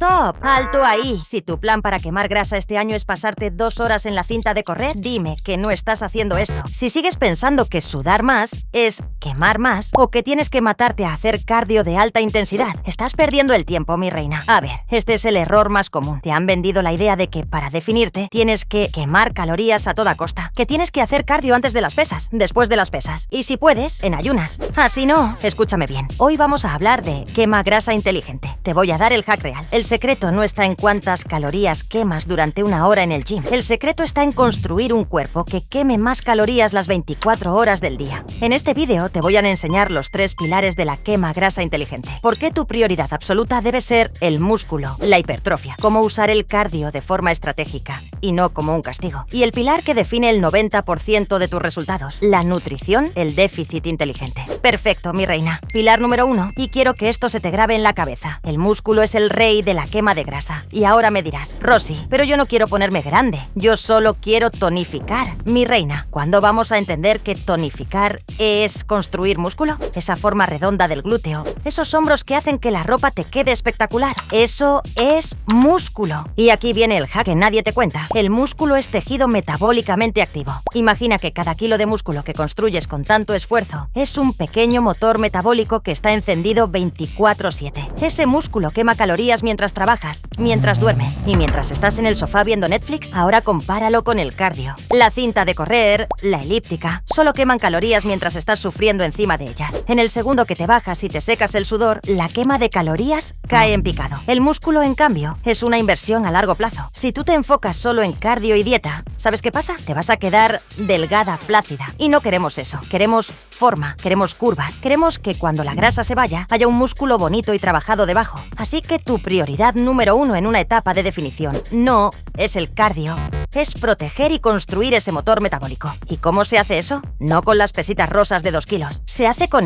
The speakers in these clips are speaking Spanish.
¡Stop! ¡Alto ahí! Si tu plan para quemar grasa este año es pasarte 2 horas en la cinta de correr, dime que no estás haciendo esto. Si sigues pensando que sudar más es quemar más o que tienes que matarte a hacer cardio de alta intensidad, estás perdiendo el tiempo, mi reina. A ver, este es el error más común. Te han vendido la idea de que para definirte tienes que quemar calorías a toda costa, que tienes que hacer cardio antes de las pesas, después de las pesas y si puedes, en ayunas. Así no, escúchame bien. Hoy vamos a hablar de quema grasa inteligente. Te voy a dar el hack real. El secreto no está en cuántas calorías quemas durante una hora en el gym. El secreto está en construir un cuerpo que queme más calorías las 24 horas del día. En este vídeo te voy a enseñar los 3 pilares de la quema grasa inteligente. ¿Por qué tu prioridad absoluta debe ser el músculo, la hipertrofia? Cómo usar el cardio de forma estratégica y no como un castigo. Y el pilar que define el 90% de tus resultados, la nutrición, el déficit inteligente. Perfecto, mi reina. Pilar número 1, y quiero que esto se te grabe en la cabeza. El músculo es el rey de la quema de grasa. Y ahora me dirás, Rosy, pero yo no quiero ponerme grande. Yo solo quiero tonificar. Mi reina, ¿cuándo vamos a entender que tonificar es construir músculo? Esa forma redonda del glúteo, esos hombros que hacen que la ropa te quede espectacular. Eso es músculo. Y aquí viene el hack que nadie te cuenta. El músculo es tejido metabólicamente activo. Imagina que cada kilo de músculo que construyes con tanto esfuerzo es un pequeño motor metabólico que está encendido 24/7. Ese músculo quema calorías mientras trabajas, mientras duermes y mientras estás en el sofá viendo Netflix. Ahora compáralo con el cardio. La cinta de correr, la elíptica, solo queman calorías mientras estás sufriendo encima de ellas. En el segundo que te bajas y te secas el sudor, la quema de calorías cae en picado. El músculo, en cambio, es una inversión a largo plazo. Si tú te enfocas solo en cardio y dieta, ¿sabes qué pasa? Te vas a quedar delgada, flácida. Y no queremos eso. Queremos forma, queremos curvas. Queremos que cuando la grasa se vaya, haya un músculo bonito y trabajado debajo. Así que tu prioridad número 1 en una etapa de definición no es el cardio, es proteger y construir ese motor metabólico. ¿Y cómo se hace eso? No con las pesitas rosas de 2 kilos. Se hace con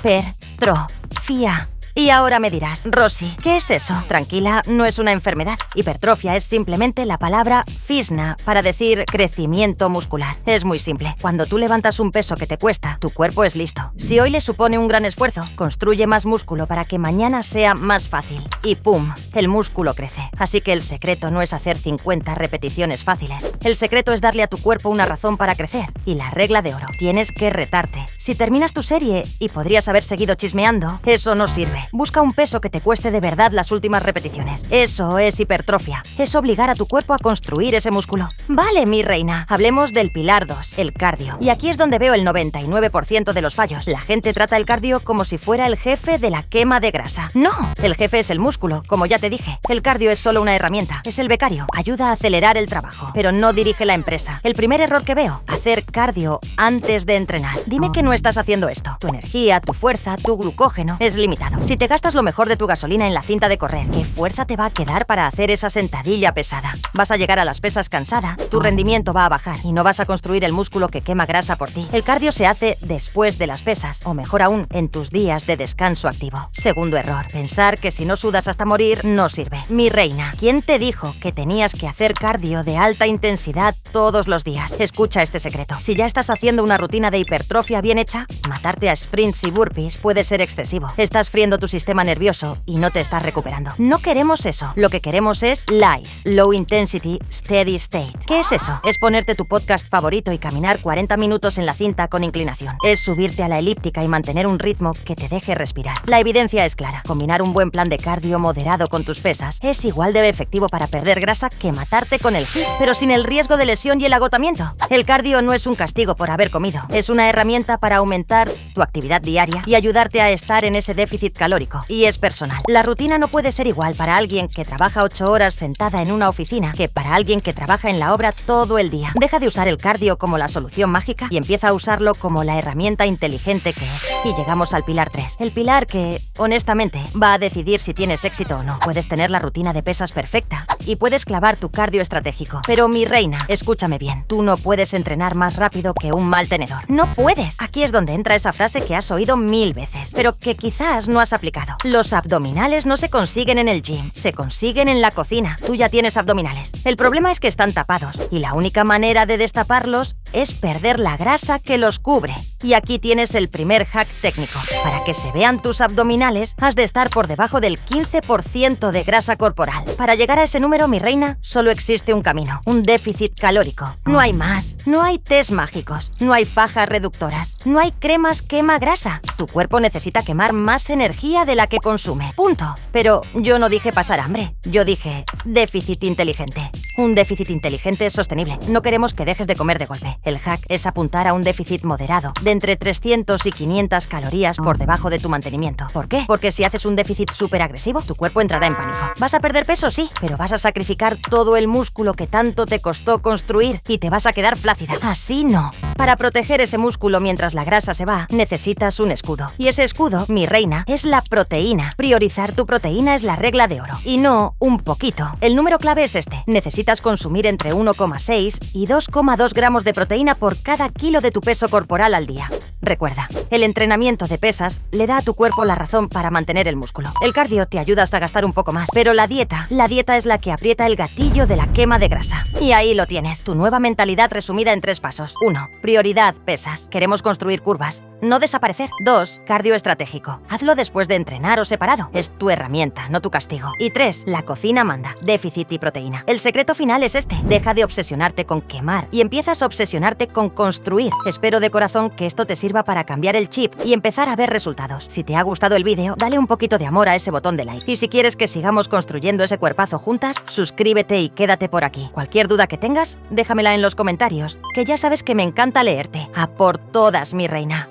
hipertrofia. Y ahora me dirás, Rosy, ¿qué es eso? Tranquila, no es una enfermedad. Hipertrofia es simplemente la palabra FISNA para decir crecimiento muscular. Es muy simple. Cuando tú levantas un peso que te cuesta, tu cuerpo es listo. Si hoy le supone un gran esfuerzo, construye más músculo para que mañana sea más fácil. Y ¡pum!, el músculo crece. Así que el secreto no es hacer 50 repeticiones fáciles. El secreto es darle a tu cuerpo una razón para crecer. Y la regla de oro, tienes que retarte. Si terminas tu serie y podrías haber seguido chismeando, eso no sirve. Busca un peso que te cueste de verdad las últimas repeticiones. Eso es hipertrofia. Es obligar a tu cuerpo a construir ese músculo. Vale, mi reina. Hablemos del pilar 2, el cardio. Y aquí es donde veo el 99% de los fallos. La gente trata el cardio como si fuera el jefe de la quema de grasa. No, el jefe es el músculo, como ya te dije. El cardio es solo una herramienta. Es el becario. Ayuda a acelerar el trabajo, pero no dirige la empresa. El primer error que veo, hacer cardio antes de entrenar. Dime que no estás haciendo esto. Tu energía, tu fuerza, tu glucógeno es limitado. Si te gastas lo mejor de tu gasolina en la cinta de correr, ¿qué fuerza te va a quedar para hacer esa sentadilla pesada? Vas a llegar a las pesas cansada, tu rendimiento va a bajar y no vas a construir el músculo que quema grasa por ti. El cardio se hace después de las pesas, o mejor aún, en tus días de descanso activo. Segundo error, pensar que si no sudas hasta morir, no sirve. Mi reina, ¿quién te dijo que tenías que hacer cardio de alta intensidad todos los días? Escucha este secreto. Si ya estás haciendo una rutina de hipertrofia bien hecha, matarte a sprints y burpees puede ser excesivo. Estás friendo tu sistema nervioso y no te estás recuperando. No queremos eso. Lo que queremos es LISE, Low Intensity Steady State. ¿Qué es eso? Es ponerte tu podcast favorito y caminar 40 minutos en la cinta con inclinación. Es subirte a la elíptica y mantener un ritmo que te deje respirar. La evidencia es clara. Combinar un buen plan de cardio moderado con tus pesas es igual de efectivo para perder grasa que matarte con el HIIT, pero sin el riesgo de lesión y el agotamiento. El cardio no es un castigo por haber comido. Es una herramienta para aumentar tu actividad diaria y ayudarte a estar en ese déficit calórico. Y es personal. La rutina no puede ser igual para alguien que trabaja 8 horas sentada en una oficina que para alguien que trabaja en la obra todo el día. Deja de usar el cardio como la solución mágica y empieza a usarlo como la herramienta inteligente que es. Y llegamos al pilar 3. El pilar que, honestamente, va a decidir si tienes éxito o no. Puedes tener la rutina de pesas perfecta y puedes clavar probar tu cardio estratégico. Pero mi reina, escúchame bien, tú no puedes entrenar más rápido que un mal tenedor. ¡No puedes! Aquí es donde entra esa frase que has oído 1000 veces, pero que quizás no has aplicado. Los abdominales no se consiguen en el gym, se consiguen en la cocina. Tú ya tienes abdominales. El problema es que están tapados, y la única manera de destaparlos es perder la grasa que los cubre. Y aquí tienes el primer hack técnico. Para que se vean tus abdominales, has de estar por debajo del 15% de grasa corporal. Para llegar a ese número, mi reina, solo existe un camino, un déficit calórico. No hay más. No hay test mágicos. No hay fajas reductoras. No hay cremas quema grasa. Tu cuerpo necesita quemar más energía de la que consume. Punto. Pero yo no dije pasar hambre. Yo dije déficit inteligente. Un déficit inteligente es sostenible. No queremos que dejes de comer de golpe. El hack es apuntar a un déficit moderado, de entre 300 y 500 calorías por debajo de tu mantenimiento. ¿Por qué? Porque si haces un déficit súper agresivo, tu cuerpo entrará en pánico. ¿Vas a perder peso? Sí, pero vas a sacrificar todo el músculo que tanto te costó construir y te vas a quedar flácida. Así no. Para proteger ese músculo mientras la grasa se va, necesitas un escudo. Y ese escudo, mi reina, es la proteína. Priorizar tu proteína es la regla de oro. Y no un poquito. El número clave es este. Necesitas consumir entre 1,6 y 2,2 gramos de proteína por cada kilo de tu peso corporal al día. Recuerda, el entrenamiento de pesas le da a tu cuerpo la razón para mantener el músculo. El cardio te ayuda hasta gastar un poco más, pero la dieta es la que aprieta el gatillo de la quema de grasa. Y ahí lo tienes, tu nueva mentalidad resumida en 3 pasos. 1. Prioridad pesas. Queremos construir curvas, no desaparecer. 2. Cardio estratégico. Hazlo después de entrenar o separado. Es tu herramienta, no tu castigo. Y 3. La cocina manda. Déficit y proteína. El secreto final es este. Deja de obsesionarte con quemar y empiezas a obsesionarte con construir. Espero de corazón que esto te sirva para cambiar el chip y empezar a ver resultados. Si te ha gustado el vídeo, dale un poquito de amor a ese botón de like. Y si quieres que sigamos construyendo ese cuerpazo juntas, suscríbete y quédate por aquí. Cualquier duda que tengas, déjamela en los comentarios, que ya sabes que me encanta leerte. A por todas, mi reina.